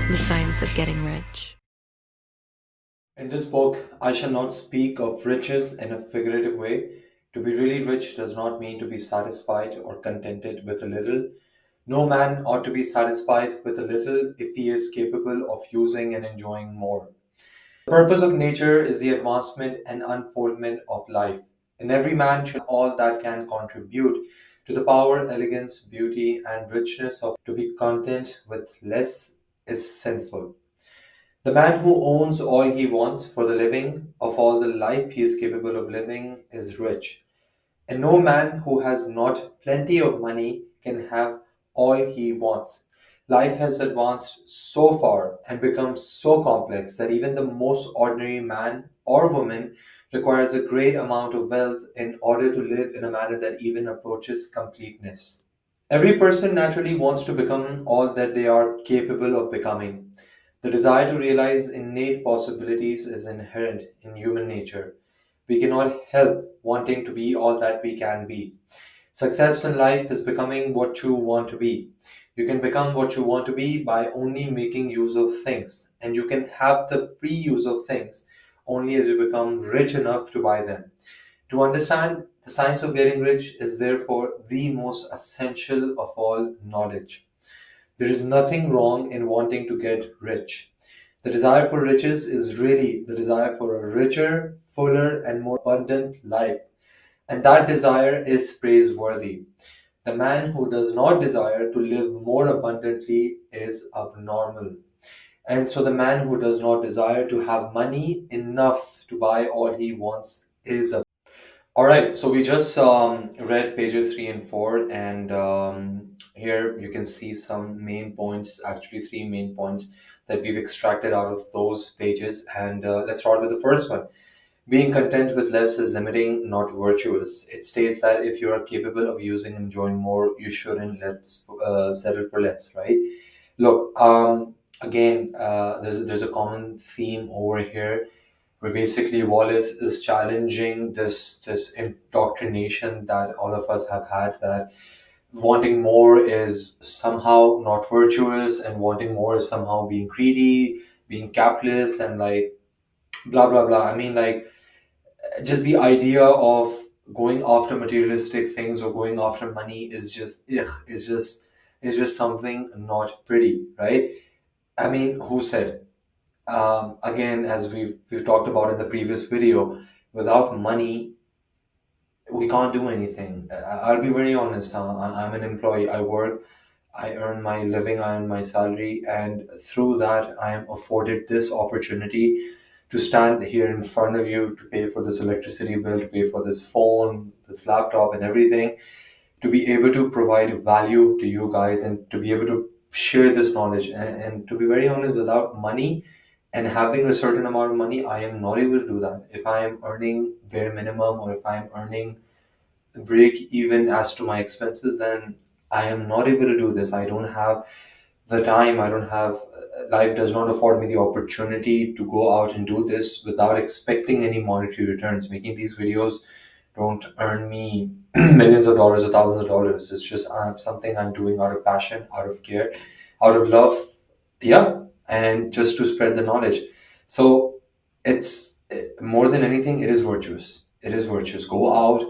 The Science of Getting Rich. In this book, I shall not speak of riches in a figurative way. To be really rich does not mean to be satisfied or contented with a little. No man ought to be satisfied with a little if he is capable of using and enjoying more. The purpose of nature is the advancement and unfoldment of life, and every man should all that can contribute to the power, elegance, beauty, and richness of to be content with less is sinful. The man who owns all he wants for the living of all the life he is capable of living is rich. And no man who has not plenty of money can have all he wants. Life has advanced so far and become so complex that even the most ordinary man or woman requires a great amount of wealth in order to live in a manner that even approaches completeness. Every person naturally wants to become all that they are capable of becoming. The desire to realize innate possibilities is inherent in human nature. We cannot help wanting to be all that we can be. Success in life is becoming what you want to be. You can become what you want to be by only making use of things, and you can have the free use of things only as you become rich enough to buy them. To understand the science of getting rich is therefore the most essential of all knowledge. There is nothing wrong in wanting to get rich. The desire for riches is really the desire for a richer, fuller, and more abundant life. And that desire is praiseworthy. The man who does not desire to live more abundantly is abnormal. And so the man who does not desire to have money enough to buy all he wants is a. All right, so we just read pages 3 and 4, and here you can see some main points, actually, three main points that we've extracted out of those pages. And let's start with the first one. Being content with less is limiting, not virtuous. It states that if you are capable of using and enjoying more, you shouldn't settle for less, right? Look, again, there's a common theme over here where basically Wallace is challenging this indoctrination that all of us have had, that wanting more is somehow not virtuous and wanting more is somehow being greedy, being capitalist, and like blah blah blah. I mean, like, just the idea of going after materialistic things or going after money is just is just something not pretty, right? I mean, who said? Again, as we've talked about in the previous video, without money we can't do anything. I'll be very honest. I'm an employee. I work. I earn my living. I earn my salary, and through that, I am afforded this opportunity to stand here in front of you to pay for this electricity bill, to pay for this phone, this laptop, and everything, to be able to provide value to you guys and to be able to share this knowledge. And to be very honest, without money and having a certain amount of money, I am not able to do that. If I am earning bare minimum or if I am earning break even as to my expenses, then I am not able to do this. I don't have the time. I don't have, life does not afford me the opportunity to go out and do this without expecting any monetary returns. Making these videos don't earn me millions of dollars or thousands of dollars. It's just something I'm doing out of passion, out of care, out of love. Yeah. And just to spread the knowledge. So it's more than anything, it is virtuous. It is virtuous. Go out,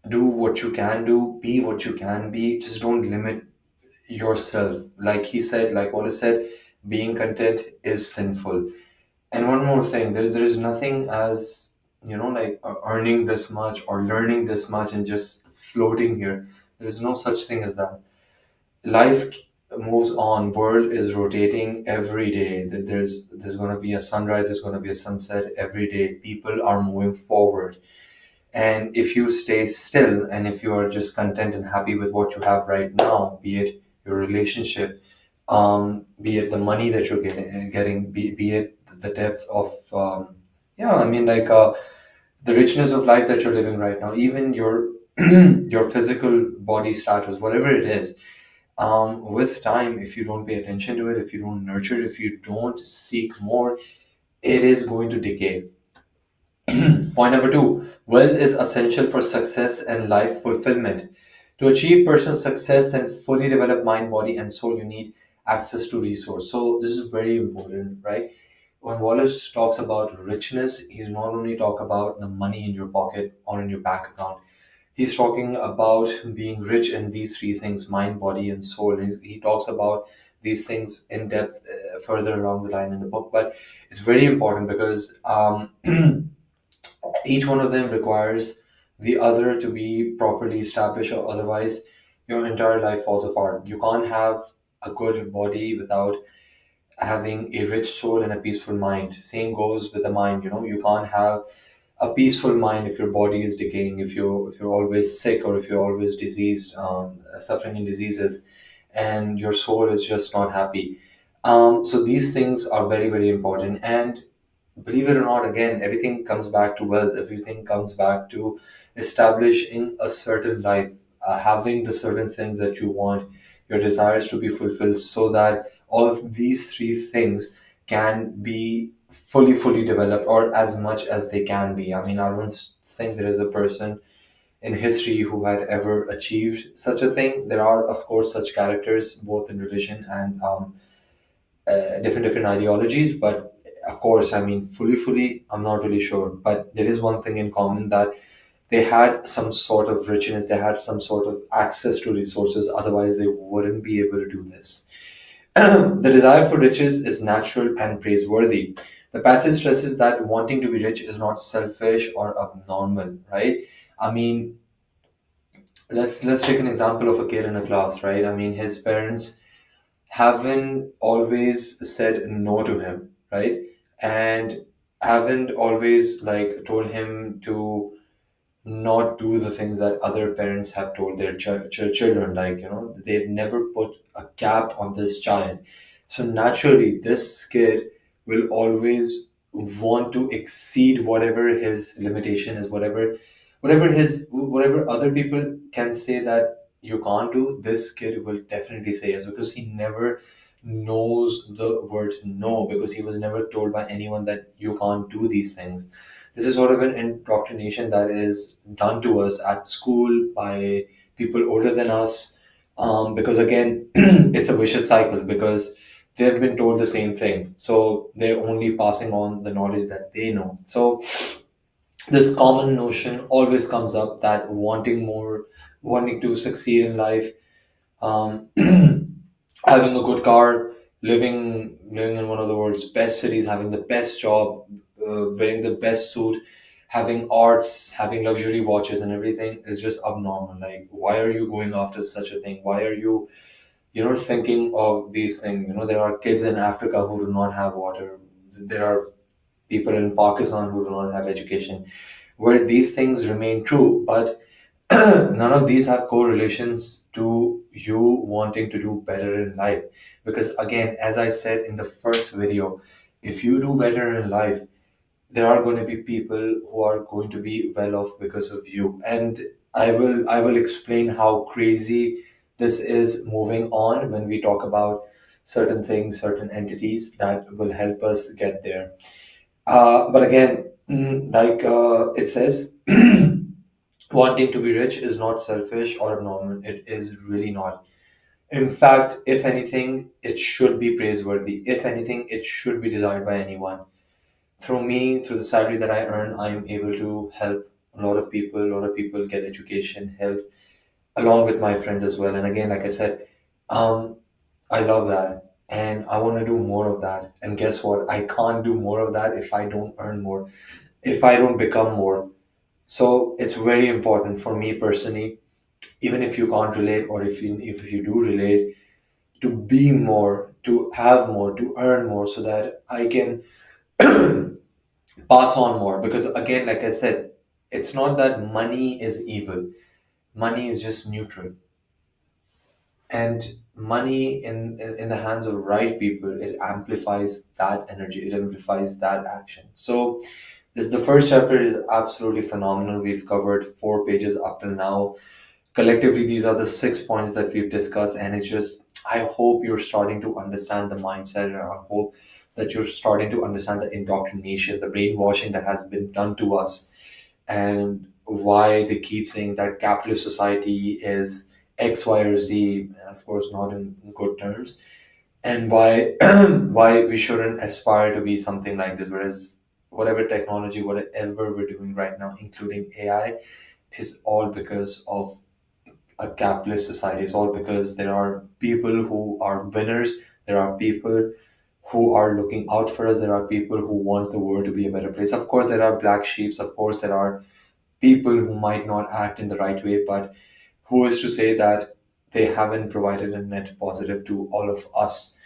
do what you can do, be what you can be. Just don't limit yourself. Like he said, like Wallace said, being content is sinful. And one more thing, there is nothing as, like earning this much or learning this much and just floating here. There is no such thing as that. Life moves on. World is rotating every day. There's going to be a sunrise. There's going to be a sunset every day. People are moving forward. And if you stay still and if you are just content and happy with what you have right now, be it your relationship, be it the money that you're getting, be it the depth of, yeah, I mean, like the richness of life that you're living right now, even your your physical body status, whatever it is, with time, if you don't pay attention to it, if you don't nurture it, if you don't seek more, it is going to decay. Point number two, wealth is essential for success and life fulfillment. To achieve personal success and fully develop mind, body, and soul, you need access to resource. So this is very important, right? When Wallace talks about richness, he's not only talk about the money in your pocket or in your bank account. He's talking about being rich in these three things: mind, body, and soul. He talks about these things in depth further along the line in the book. But it's very important because each one of them requires the other to be properly established, or otherwise, your entire life falls apart. You can't have a good body without having a rich soul and a peaceful mind. Same goes with the mind. You can't have a peaceful mind if your body is decaying, if you're always sick, or if you're always diseased, suffering in diseases, and your soul is just not happy. So these things are very, very important. And believe it or not, again, everything comes back to wealth. Everything comes back to establishing a certain life, having the certain things that you want, your desires to be fulfilled, so that all of these three things can be fully developed, or as much as they can be. I mean, I don't think there is a person in history who had ever achieved such a thing. There are, of course, such characters both in religion and different ideologies, but of course, I mean, fully, I'm not really sure. But there is one thing in common, that they had some sort of richness, they had some sort of access to resources, otherwise they wouldn't be able to do this. The desire for riches is natural and praiseworthy. The passage stresses that wanting to be rich is not selfish or abnormal, right? I mean, let's take an example of a kid in a class, right? I mean, his parents haven't always said no to him, right? And haven't always like told him to not do the things that other parents have told their children. Like, they've never put a cap on this child. So naturally, this kid will always want to exceed whatever his limitation is, whatever other people can say that you can't do. This kid will definitely say yes, because he never knows the word no, because he was never told by anyone that you can't do these things. This is sort of an indoctrination that is done to us at school by people older than us, because again, it's a vicious cycle, because they've been told the same thing, so they're only passing on the knowledge that they know. So this common notion always comes up, that wanting more, wanting to succeed in life, um, having a good car, living in one of the world's best cities, having the best job, wearing the best suit, having arts, having luxury watches and everything is just abnormal. Like, why are you going after such a thing? Why are you, thinking of these things? There are kids in Africa who do not have water. There are people in Pakistan who do not have education, where these things remain true, but none of these have correlations to you wanting to do better in life. Because again, as I said in the first video, if you do better in life, there are going to be people who are going to be well off because of you. And I will explain how crazy this is moving on when we talk about certain things, certain entities that will help us get there. But again, like it says, wanting to be rich is not selfish or abnormal. It is really not. In fact, if anything, it should be praiseworthy. If anything, it should be desired by anyone. Through me, through the salary that I earn, I am able to help a lot of people. A lot of people get education, health, along with my friends as well. And again, like I said, um, I love that. And I want to do more of that. And guess what? I can't do more of that if I don't earn more, if I don't become more. So it's very important for me personally, even if you can't relate, or if you do relate, to be more, to have more, to earn more, so that I can pass on more. Because again, like I said, it's not that money is evil. Money is just neutral. And money in the hands of right people, it amplifies that energy, it amplifies that action. So the first chapter is absolutely phenomenal. We've covered 4 pages up till now. Collectively, these are the 6 points that we've discussed, and it's just, I hope you're starting to understand the mindset, and I hope that you're starting to understand the indoctrination, the brainwashing that has been done to us, and why they keep saying that capitalist society is X, Y, or Z, and of course, not in good terms. and why why we shouldn't aspire to be something like this. Whereas whatever technology, whatever we're doing right now, including AI, is all because of a capitalist society. It's all because there are people who are winners. There are people who are looking out for us. There are people who want the world to be a better place. Of course, there are black sheeps. Of course, there are people who might not act in the right way. But who is to say that they haven't provided a net positive to all of us?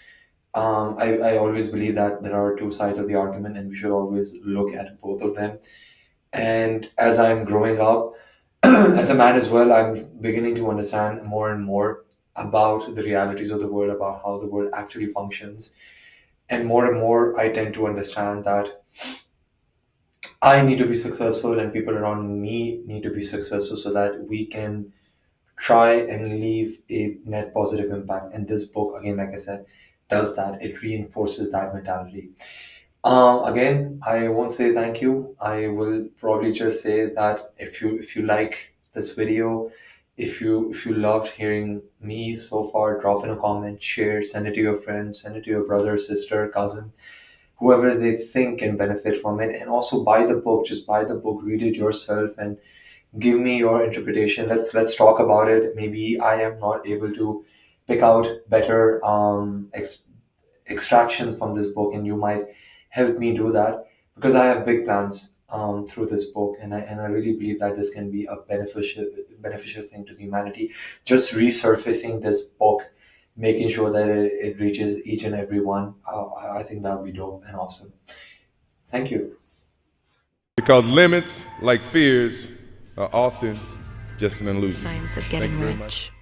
I always believe that there are two sides of the argument, and we should always look at both of them. And as I'm growing up, as a man as well, I'm beginning to understand more and more about the realities of the world, about how the world actually functions. And more, I tend to understand that I need to be successful and people around me need to be successful so that we can try and leave a net positive impact. And this book, again, like I said, does that. It reinforces that mentality. Again, I won't say thank you. I will probably just say that if you like this video, if you loved hearing me so far, drop in a comment, share, send it to your friends, send it to your brother, sister, cousin, whoever they think can benefit from it. And also buy the book. Just buy the book, read it yourself, and give me your interpretation. Let's talk about it. Maybe I am not able to pick out better extractions from this book, and you might help me do that because I have big plans through this book, and I really believe that this can be a beneficial thing to humanity. Just resurfacing this book, making sure that it reaches each and every one. I think that would be dope and awesome. Thank you. Because limits, like fears, are often just an The illusion. science of Thank getting you very much. rich.